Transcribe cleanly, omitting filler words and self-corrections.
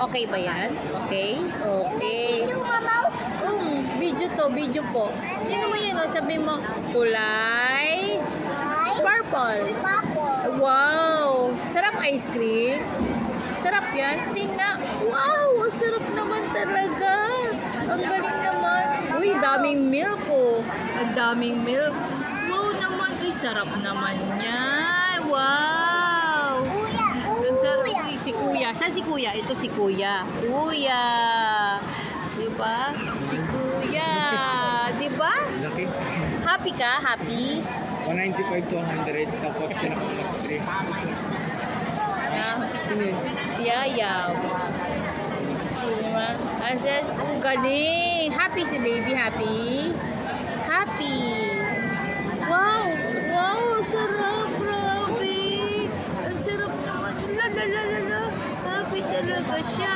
Okay ba yan? Okay? Okay. Video, mamaw. Video to, video po. Tingnan mo yan, sabi mo, kulay purple. Papo. Wow! Sarap ice cream. Sarap yan. Tingnan. Wow! Sarap naman talaga. Ang galing naman. Uy, daming milk oh. Ang daming milk. Wow naman. Uy, sarap naman yan. Wow! Kuya. Ang sarap. Kuya. Uy, si Kuya. Saan si Kuya? Ito si Kuya. Kuya. Diba? Si Kuya. Diba? Laki. Happy ka? Happy? 195 to 100. Tapos pinaka-top 3. Na? Sino yun? Yayaw. Diba? Asan? Ang galing. Happy si baby. Happy? Happy. Wow! Wow! Sarap! Grabe! Ang sarap naman. La la la la la. Happy talaga siya.